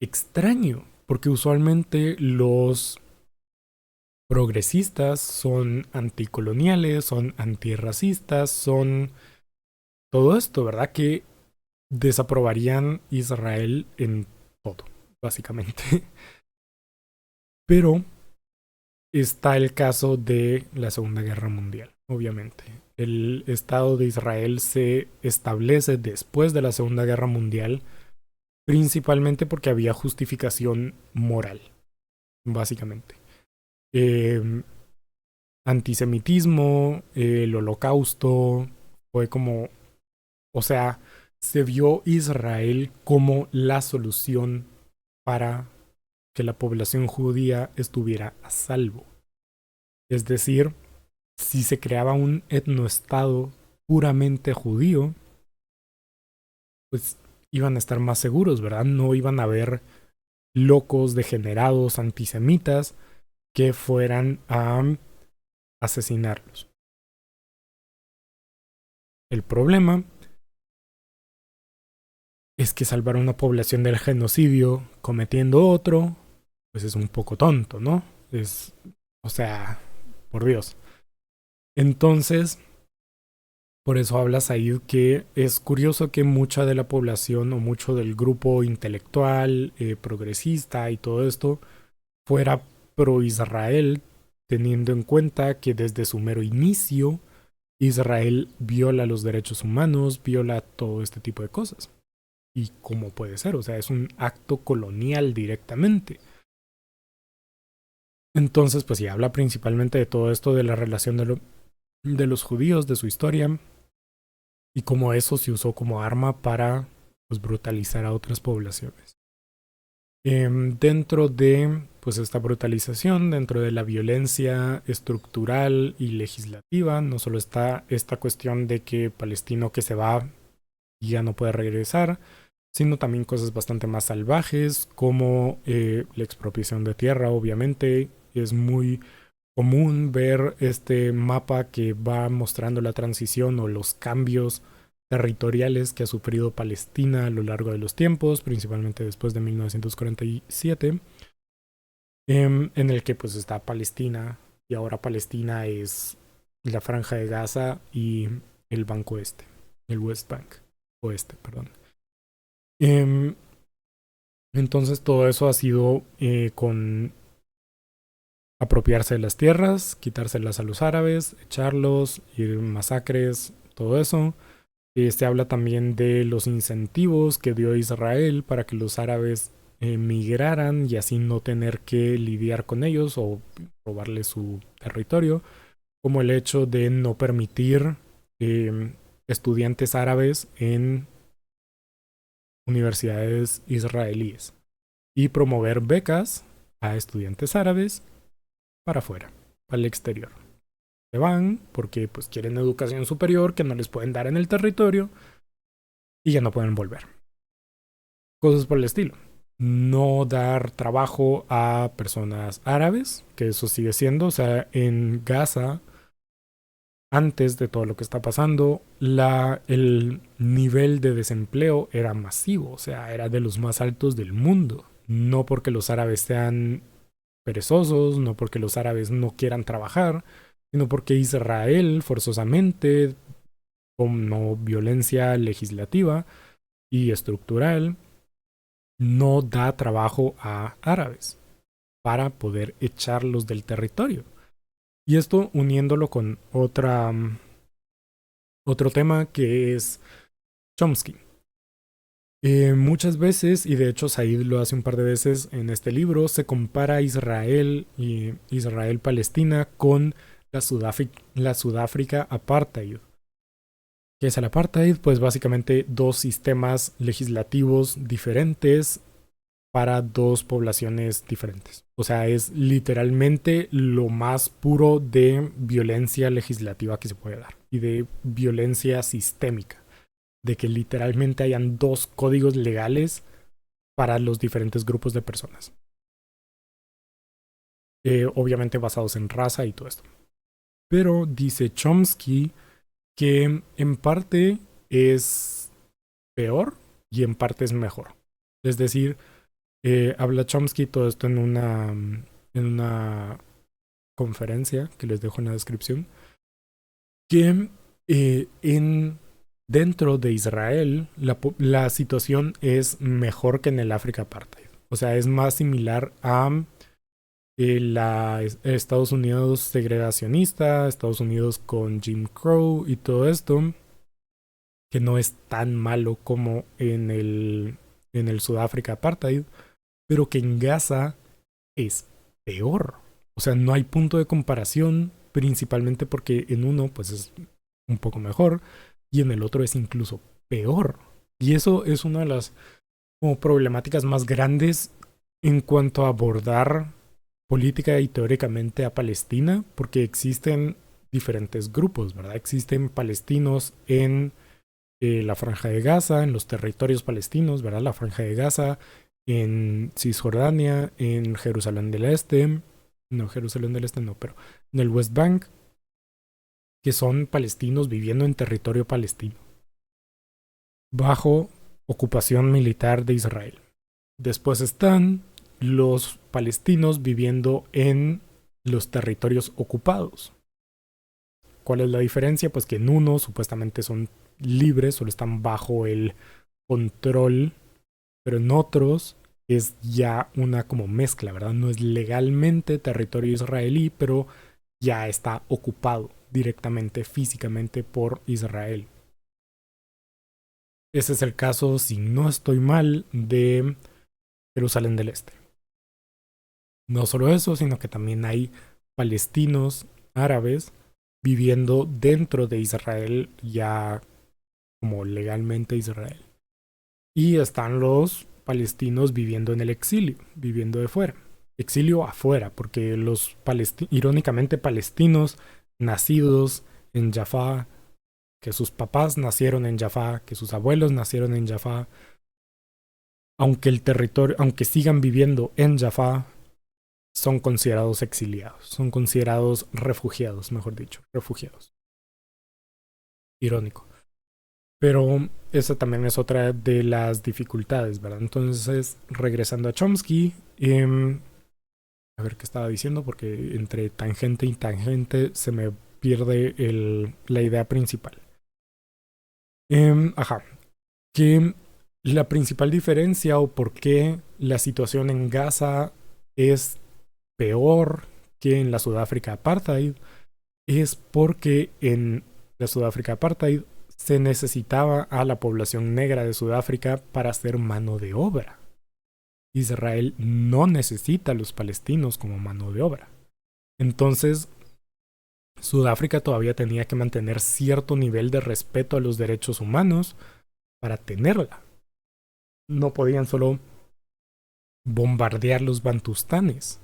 extraño, porque usualmente los progresistas son anticoloniales, son antirracistas, son todo esto, ¿verdad? Que desaprobarían Israel en todo, básicamente. Pero está el caso de la Segunda Guerra Mundial, obviamente. El Estado de Israel se establece después de la Segunda Guerra Mundial, principalmente porque había justificación moral, básicamente. Eh, Antisemitismo, el holocausto, fue como, o sea, se vio Israel como la solución para que la población judía estuviera a salvo. Es decir, si se creaba un etnoestado puramente judío, pues iban a estar más seguros, ¿verdad? No iban a haber locos, degenerados, antisemitas que fueran a asesinarlos. El problema es que salvar a una población del genocidio cometiendo otro, pues es un poco tonto, ¿no? Es, o sea, por Dios. Entonces, por eso habla Said que es curioso que mucha de la población o mucho del grupo intelectual, progresista y todo esto fuera pro-Israel, teniendo en cuenta que desde su mero inicio Israel viola los derechos humanos, viola todo este tipo de cosas. ¿Y cómo puede ser? O sea, es un acto colonial directamente. Entonces, pues sí, habla principalmente de todo esto de la relación de los judíos, de su historia, y cómo eso se usó como arma para pues, brutalizar a otras poblaciones. Dentro de pues, esta brutalización, dentro de la violencia estructural y legislativa, no solo está esta cuestión de que palestino que se va ya no puede regresar, sino también cosas bastante más salvajes, como la expropiación de tierra, obviamente. Es muy común ver este mapa que va mostrando la transición o los cambios territoriales que ha sufrido Palestina a lo largo de los tiempos, principalmente después de 1947, en el que pues está Palestina y ahora Palestina es la franja de Gaza y el Banco Este, el West Bank, Oeste, perdón. Eh, entonces todo eso ha sido con apropiarse de las tierras, quitárselas a los árabes, echarlos, ir masacres, todo eso. Se habla también de los incentivos que dio Israel para que los árabes migraran y así no tener que lidiar con ellos o robarles su territorio, como el hecho de no permitir estudiantes árabes en universidades israelíes y promover becas a estudiantes árabes para afuera, para el exterior. Se van porque pues quieren educación superior que no les pueden dar en el territorio y ya no pueden volver. Cosas por el estilo. No dar trabajo a personas árabes, que eso sigue siendo, o sea, en Gaza, antes de todo lo que está pasando, el nivel de desempleo era masivo, o sea, era de los más altos del mundo. No porque los árabes sean perezosos, no porque los árabes no quieran trabajar, sino porque Israel forzosamente, con no violencia legislativa y estructural, no da trabajo a árabes para poder echarlos del territorio. Y esto uniéndolo con otro tema que es Chomsky. Muchas veces, y de hecho Said lo hace un par de veces en este libro, se compara Israel y Israel-Palestina con la Sudáfrica apartheid. ¿Qué es el apartheid? Pues básicamente dos sistemas legislativos diferentes para dos poblaciones diferentes. O sea, es literalmente lo más puro de violencia legislativa que se puede dar y de violencia sistémica, de que literalmente hayan dos códigos legales para los diferentes grupos de personas. Obviamente basados en raza y todo esto. Pero dice Chomsky que en parte es peor y en parte es mejor. Es decir, habla Chomsky todo esto en una conferencia que les dejo en la descripción, que dentro de Israel la situación es mejor que en el África Apartheid. O sea, es más similar a Estados Unidos segregacionista, Estados Unidos con Jim Crow y todo esto, que no es tan malo como en el Sudáfrica Apartheid, pero que en Gaza es peor. O sea, no hay punto de comparación, principalmente porque en uno pues es un poco mejor y en el otro es incluso peor. Y eso es una de las como problemáticas más grandes en cuanto a abordar política y teóricamente a Palestina, porque existen diferentes grupos, ¿verdad? Existen palestinos en la Franja de Gaza, en los territorios palestinos, ¿verdad? La Franja de Gaza, en Cisjordania, en Jerusalén del Este, no, Jerusalén del Este no, pero en el West Bank, que son palestinos viviendo en territorio palestino, bajo ocupación militar de Israel. Después están los palestinos viviendo en los territorios ocupados. ¿Cuál es la diferencia? Pues que en uno supuestamente son libres, solo están bajo el control, pero en otros es ya una como mezcla, ¿verdad? No es legalmente territorio israelí, pero ya está ocupado directamente, físicamente por Israel. Ese es el caso, si no estoy mal, de Jerusalén del Este. No solo eso, sino que también hay palestinos árabes viviendo dentro de Israel, ya como legalmente Israel. Y están los palestinos viviendo en el exilio, viviendo de fuera. Exilio afuera, porque los irónicamente palestinos nacidos en Jaffa, que sus papás nacieron en Jaffa, que sus abuelos nacieron en Jaffa, aunque el territorio, aunque sigan viviendo en Jaffa, son considerados exiliados, son considerados refugiados, mejor dicho, refugiados. Irónico. Pero esa también es otra de las dificultades, ¿verdad? Entonces, regresando a Chomsky, a ver qué estaba diciendo, porque entre tangente y tangente se me pierde la idea principal. Ajá, que la principal diferencia o por qué la situación en Gaza es peor que en la Sudáfrica Apartheid es porque en la Sudáfrica Apartheid se necesitaba a la población negra de Sudáfrica para hacer mano de obra. Israel no necesita a los palestinos como mano de obra. Entonces, Sudáfrica todavía tenía que mantener cierto nivel de respeto a los derechos humanos para tenerla. No podían solo bombardear los bantustanes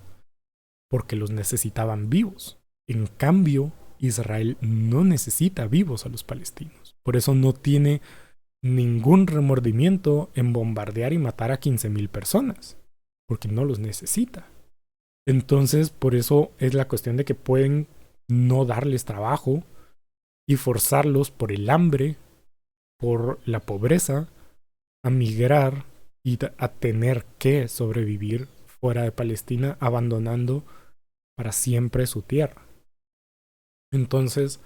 porque los necesitaban vivos. En cambio, Israel no necesita vivos a los palestinos. Por eso no tiene ningún remordimiento en bombardear y matar a 15,000 personas, porque no los necesita. Entonces, por eso es la cuestión de que pueden no darles trabajo y forzarlos por el hambre, por la pobreza, a migrar y a tener que sobrevivir fuera de Palestina, abandonando para siempre su tierra. Entonces,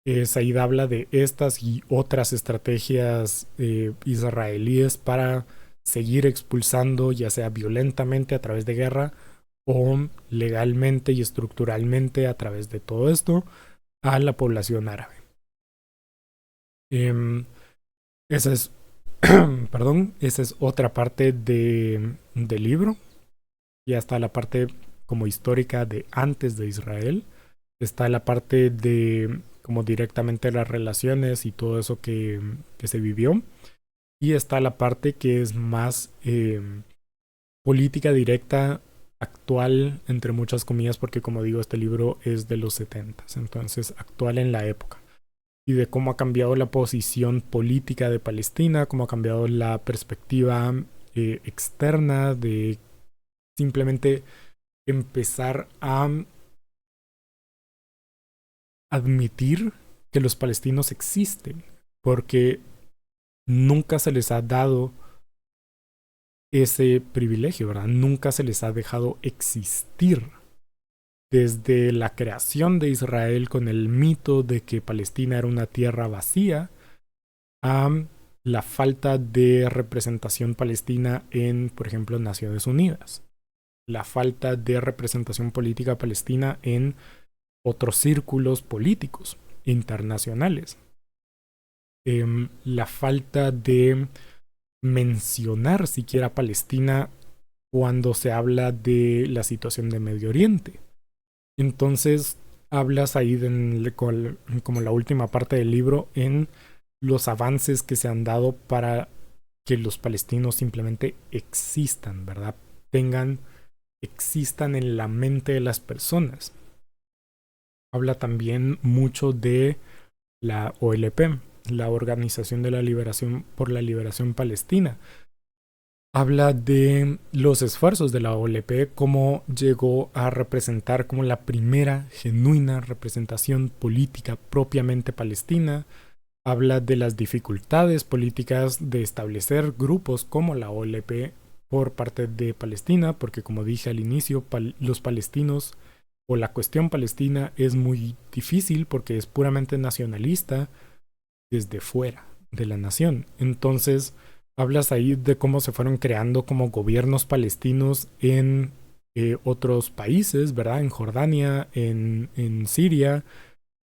Said habla de estas y otras estrategias israelíes para seguir expulsando, ya sea violentamente a través de guerra o legalmente y estructuralmente a través de todo esto, a la población árabe. Esa es, perdón, esa es otra parte del libro. Ya está la parte como histórica de antes de Israel. Está la parte de como directamente las relaciones y todo eso que se vivió. Y está la parte que es más política directa, actual, entre muchas comillas, porque como digo, este libro es de los 70, entonces actual en la época. Y de cómo ha cambiado la posición política de Palestina, cómo ha cambiado la perspectiva externa de simplemente empezar a admitir que los palestinos existen, porque nunca se les ha dado ese privilegio, ¿verdad? Nunca se les ha dejado existir. Desde la creación de Israel con el mito de que Palestina era una tierra vacía, a la falta de representación palestina en, por ejemplo, Naciones Unidas. La falta de representación política palestina en otros círculos políticos internacionales. La falta de mencionar siquiera Palestina cuando se habla de la situación de Medio Oriente. Entonces hablas ahí como la última parte del libro en los avances que se han dado para que los palestinos simplemente existan, ¿verdad? Existan en la mente de las personas. Habla también mucho de la OLP, la Organización de la Liberación por la Liberación Palestina. Habla de los esfuerzos de la OLP, cómo llegó a representar como la primera genuina representación política propiamente palestina. Habla de las dificultades políticas de establecer grupos como la OLP por parte de Palestina, porque como dije al inicio, los palestinos o la cuestión palestina es muy difícil porque es puramente nacionalista desde fuera de la nación. Entonces, hablas ahí de cómo se fueron creando como gobiernos palestinos en otros países, ¿verdad? En Jordania, en Siria,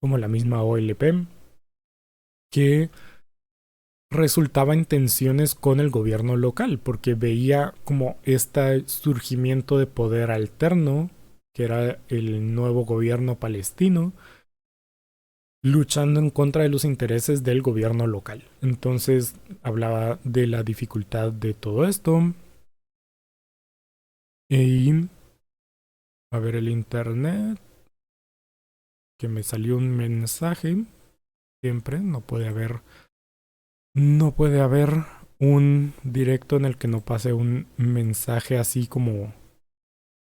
como la misma OLP, que resultaba en tensiones con el gobierno local, porque veía como este surgimiento de poder alterno, que era el nuevo gobierno palestino, luchando en contra de los intereses del gobierno local. Entonces hablaba de la dificultad de todo esto. Y a ver el internet, que me salió un mensaje. Siempre no puede haber un directo en el que no pase un mensaje así como,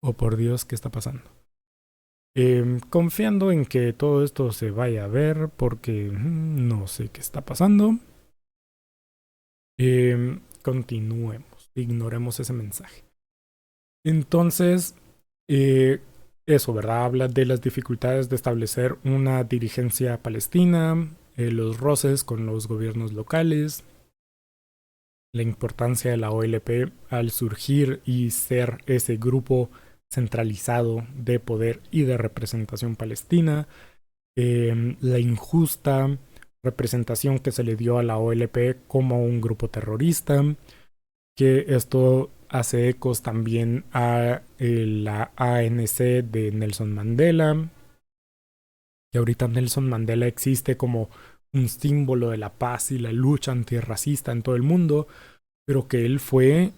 oh por Dios, ¿qué está pasando? Confiando en que todo esto se vaya a ver porque no sé qué está pasando. Continuemos, ignoremos ese mensaje. Entonces, eso, ¿verdad? Habla de las dificultades de establecer una dirigencia palestina, los roces con los gobiernos locales, la importancia de la OLP al surgir y ser ese grupo centralizado de poder y de representación palestina, la injusta representación que se le dio a la OLP como un grupo terrorista, que esto hace ecos también a la ANC de Nelson Mandela, que ahorita Nelson Mandela existe como un símbolo de la paz y la lucha antirracista en todo el mundo, pero que él fue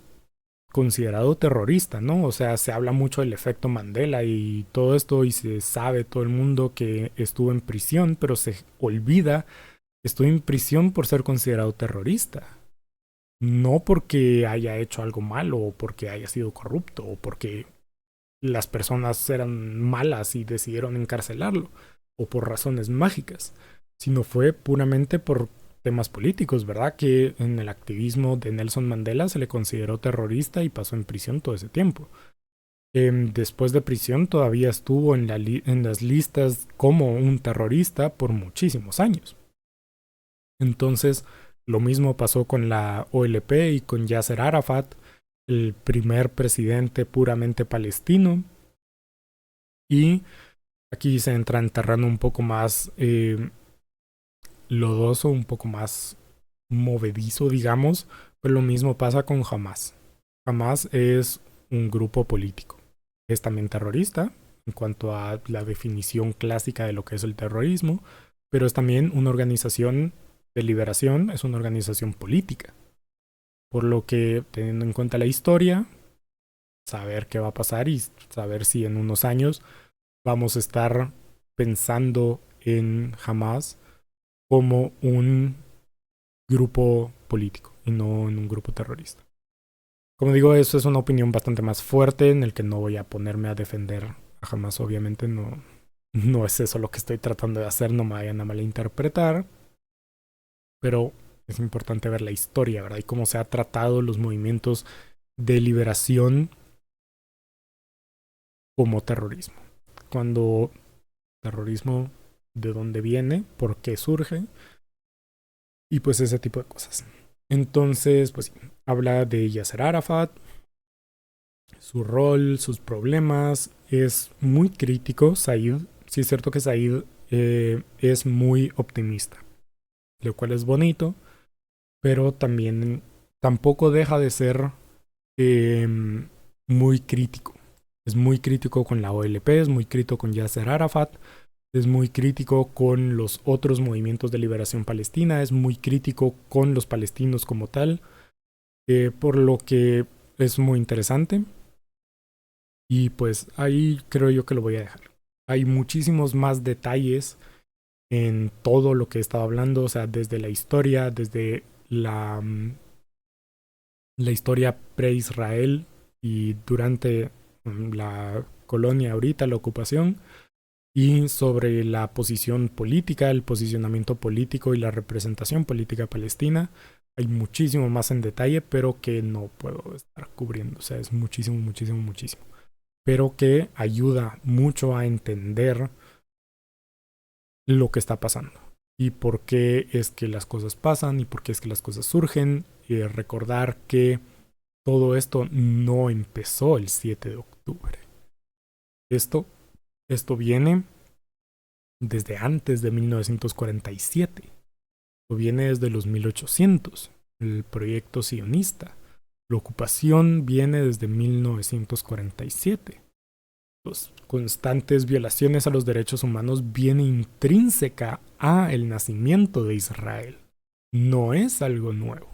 considerado terrorista, ¿no? O sea, se habla mucho del efecto Mandela y todo esto y se sabe todo el mundo que estuvo en prisión, pero se olvida que estuvo en prisión por ser considerado terrorista. No porque haya hecho algo malo o porque haya sido corrupto o porque las personas eran malas y decidieron encarcelarlo o por razones mágicas, sino fue puramente por temas políticos, ¿verdad? Que en el activismo de Nelson Mandela se le consideró terrorista y pasó en prisión todo ese tiempo. Después de prisión todavía estuvo en las listas como un terrorista por muchísimos años. Entonces, Lo mismo pasó con la OLP y con Yasser Arafat, el primer presidente puramente palestino. Y aquí se entra en terreno un poco más lodoso, un poco más movedizo, digamos, pero lo mismo pasa con Hamas. Hamas es un grupo político. Es también terrorista en cuanto a la definición clásica de lo que es el terrorismo, pero es también una organización de liberación, es una organización política. Por lo que, teniendo en cuenta la historia, saber qué va a pasar y saber si en unos años vamos a estar pensando en Hamas como un grupo político y no en un grupo terrorista. Como digo, eso es una opinión bastante más fuerte en el que no voy a ponerme a defender a Hamas, obviamente no es eso lo que estoy tratando de hacer, no me vayan a malinterpretar, pero es importante ver la historia, ¿verdad? Y cómo se ha tratado los movimientos de liberación como terrorismo. Cuando terrorismo, de dónde viene, por qué surge, y pues ese tipo de cosas. Entonces, pues sí, habla de Yasser Arafat, su rol, sus problemas, es muy crítico. Said, sí es cierto que Said es muy optimista, lo cual es bonito, pero también tampoco deja de ser eh, muy crítico. Es muy crítico con la OLP, es muy crítico con Yasser Arafat, es muy crítico con los otros movimientos de liberación palestina, es muy crítico con los palestinos como tal, por lo que es muy interesante. Y pues ahí creo yo que lo voy a dejar. Hay muchísimos más detalles en todo lo que he estado hablando, o sea, desde la historia, desde la historia pre-Israel y durante la colonia ahorita, la ocupación, y sobre la posición política, el posicionamiento político y la representación política palestina. Hay muchísimo más en detalle, pero que no puedo estar cubriendo. O sea, es muchísimo, muchísimo, muchísimo. Pero que ayuda mucho a entender lo que está pasando y por qué es que las cosas pasan y por qué es que las cosas surgen. Y recordar que todo esto no empezó el 7 de octubre. Esto, esto viene desde antes de 1947. Esto viene desde los 1800, el proyecto sionista. La ocupación viene desde 1947. Las constantes violaciones a los derechos humanos viene intrínseca a el nacimiento de Israel. No es algo nuevo.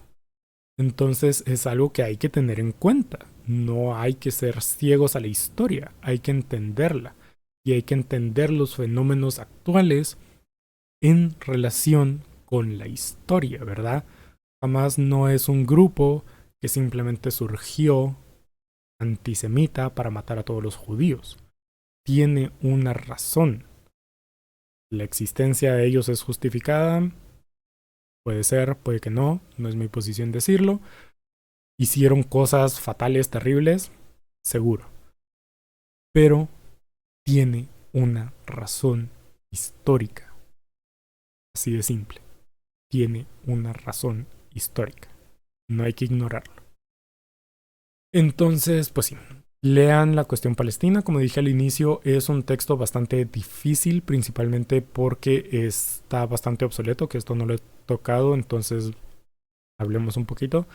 Entonces es algo que hay que tener en cuenta. No hay que ser ciegos a la historia, hay que entenderla. Y hay que entender los fenómenos actuales en relación con la historia, ¿verdad? Jamás no es un grupo que simplemente surgió antisemita para matar a todos los judíos. Tiene una razón. La existencia de ellos es justificada. Puede ser, puede que no, no es mi posición decirlo. Hicieron cosas fatales, terribles, seguro. Pero tiene una razón histórica. Así de simple. Tiene una razón histórica. No hay que ignorarlo. Entonces, pues sí, lean La cuestión palestina. Como dije al inicio, es un texto bastante difícil, principalmente porque está bastante obsoleto, que esto no lo he tocado, entonces hablemos un poquito.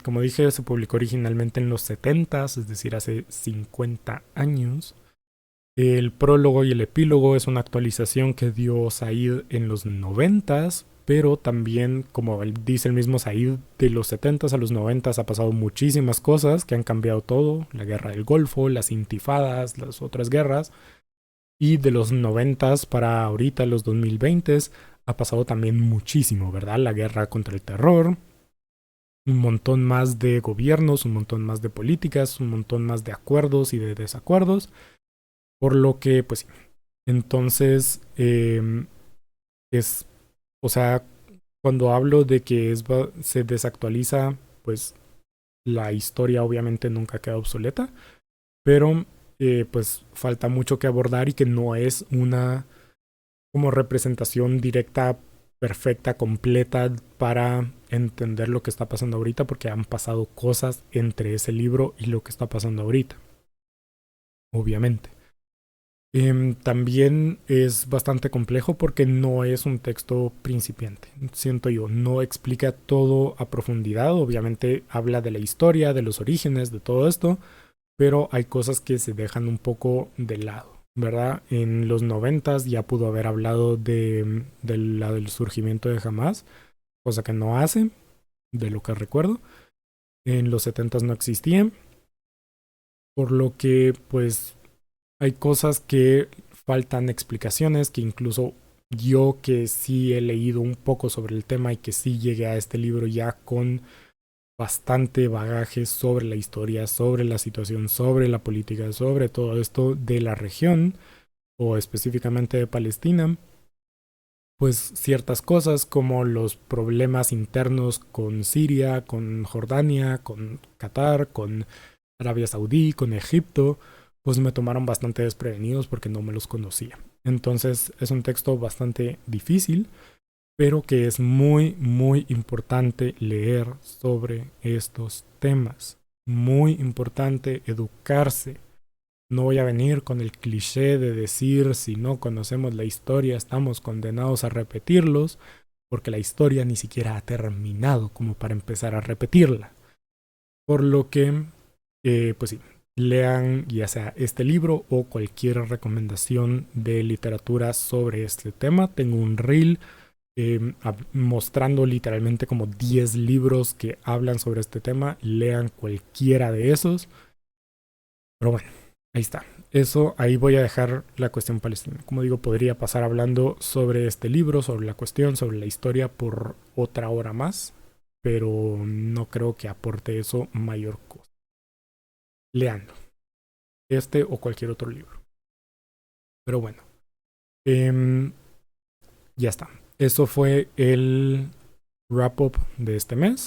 Como dije, se publicó originalmente en los 70s, es decir, hace 50 años. El prólogo y el epílogo es una actualización que dio Said en los 90s, pero también, como dice el mismo Said, de los 70s a los 90s ha pasado muchísimas cosas que han cambiado todo. La guerra del Golfo, las intifadas, las otras guerras. Y de los 90s para ahorita, los 2020s, ha pasado también muchísimo, ¿verdad? La guerra contra el terror, un montón más de gobiernos, un montón más de políticas, un montón más de acuerdos y de desacuerdos. Por lo que, pues sí. Entonces, es, o sea, cuando hablo de que se desactualiza, pues la historia obviamente nunca queda obsoleta, pero pues falta mucho que abordar y que no es una como representación directa perfecta, completa para entender lo que está pasando ahorita, porque han pasado cosas entre ese libro y lo que está pasando ahorita, obviamente. También es bastante complejo porque no es un texto principiante, siento yo, no explica todo a profundidad, obviamente habla de la historia, de los orígenes, de todo esto, pero hay cosas que se dejan un poco de lado, ¿verdad? En los noventas ya pudo haber hablado del surgimiento de Hamas, cosa que no hace, de lo que recuerdo. En los setentas no existían, por lo que pues hay cosas que faltan explicaciones, que incluso yo que sí he leído un poco sobre el tema y que sí llegué a este libro ya con bastante bagaje sobre la historia, sobre la situación, sobre la política, sobre todo esto de la región o específicamente de Palestina, pues ciertas cosas como los problemas internos con Siria, con Jordania, con Qatar, con Arabia Saudí, con Egipto, pues me tomaron bastante desprevenidos porque no me los conocía. Entonces es un texto bastante difícil, pero que es muy, muy importante leer sobre estos temas. Muy importante educarse. No voy a venir con el cliché de decir si no conocemos la historia estamos condenados a repetirlos, porque la historia ni siquiera ha terminado como para empezar a repetirla. Por lo que, pues sí, lean ya sea este libro o cualquier recomendación de literatura sobre este tema. Tengo un reel mostrando literalmente como 10 libros que hablan sobre este tema. Lean cualquiera de esos. Pero bueno, ahí está. Eso, ahí voy a dejar la cuestión palestina. Como digo, podría pasar hablando sobre este libro, sobre la cuestión, sobre la historia por otra hora más, pero no creo que aporte eso mayor cosa. Leando este o cualquier otro libro. Pero bueno, eh, ya está. Eso fue el wrap up de este mes.